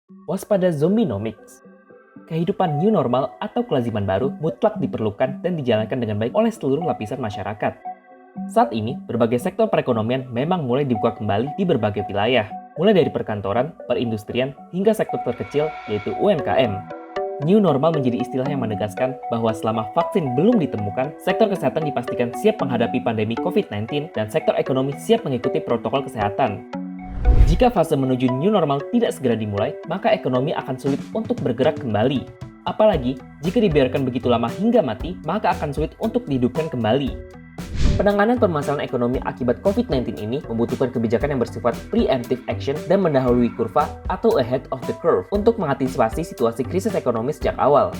Waspada Zombienomics. Kehidupan new normal atau kelaziman baru mutlak diperlukan dan dijalankan dengan baik oleh seluruh lapisan masyarakat. Saat ini, berbagai sektor perekonomian memang mulai dibuka kembali di berbagai wilayah, mulai dari perkantoran, perindustrian, hingga sektor terkecil yaitu UMKM. New normal menjadi istilah yang menegaskan bahwa selama vaksin belum ditemukan, sektor kesehatan dipastikan siap menghadapi pandemi COVID-19 dan sektor ekonomi siap mengikuti protokol kesehatan. Jika fase menuju new normal tidak segera dimulai, maka ekonomi akan sulit untuk bergerak kembali. Apalagi, jika dibiarkan begitu lama hingga mati, maka akan sulit untuk dihidupkan kembali. Penanganan permasalahan ekonomi akibat COVID-19 ini membutuhkan kebijakan yang bersifat preemptive action dan mendahului kurva atau ahead of the curve untuk mengantisipasi situasi krisis ekonomi sejak awal.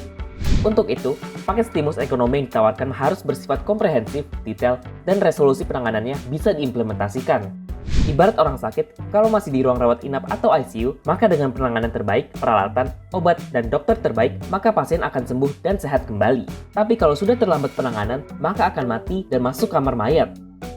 Untuk itu, paket stimulus ekonomi yang ditawarkan harus bersifat komprehensif, detail, dan resolusi penanganannya bisa diimplementasikan. Ibarat orang sakit, kalau masih di ruang rawat inap atau ICU, maka dengan penanganan terbaik, peralatan, obat, dan dokter terbaik, maka pasien akan sembuh dan sehat kembali. Tapi kalau sudah terlambat penanganan, maka akan mati dan masuk kamar mayat.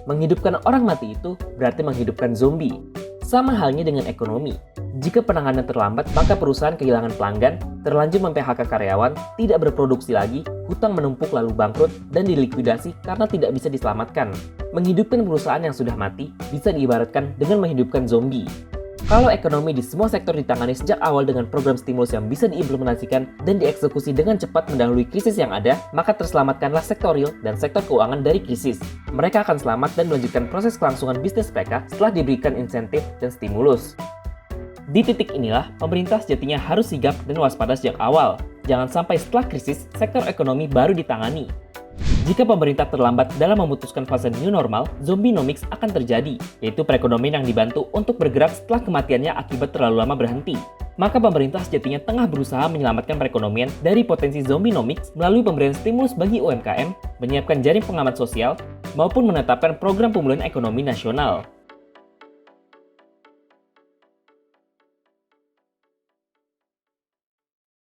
Menghidupkan orang mati itu berarti menghidupkan zombie. Sama halnya dengan ekonomi. Jika penanganan terlambat, maka perusahaan kehilangan pelanggan, terlanjur mem-PHK karyawan, tidak berproduksi lagi, hutang menumpuk lalu bangkrut, dan dilikuidasi karena tidak bisa diselamatkan. Menghidupkan perusahaan yang sudah mati bisa diibaratkan dengan menghidupkan zombie. Kalau ekonomi di semua sektor ditangani sejak awal dengan program stimulus yang bisa diimplementasikan dan dieksekusi dengan cepat mendahului krisis yang ada, maka terselamatkanlah sektor real dan sektor keuangan dari krisis. Mereka akan selamat dan melanjutkan proses kelangsungan bisnis mereka setelah diberikan insentif dan stimulus. Di titik inilah, pemerintah sejatinya harus sigap dan waspada sejak awal. Jangan sampai setelah krisis, sektor ekonomi baru ditangani. Jika pemerintah terlambat dalam memutuskan fase new normal, zombienomics akan terjadi, yaitu perekonomian yang dibantu untuk bergerak setelah kematiannya akibat terlalu lama berhenti. Maka pemerintah sejatinya tengah berusaha menyelamatkan perekonomian dari potensi zombienomics melalui pemberian stimulus bagi UMKM, menyiapkan jaring pengaman sosial, maupun menetapkan program pemulihan ekonomi nasional.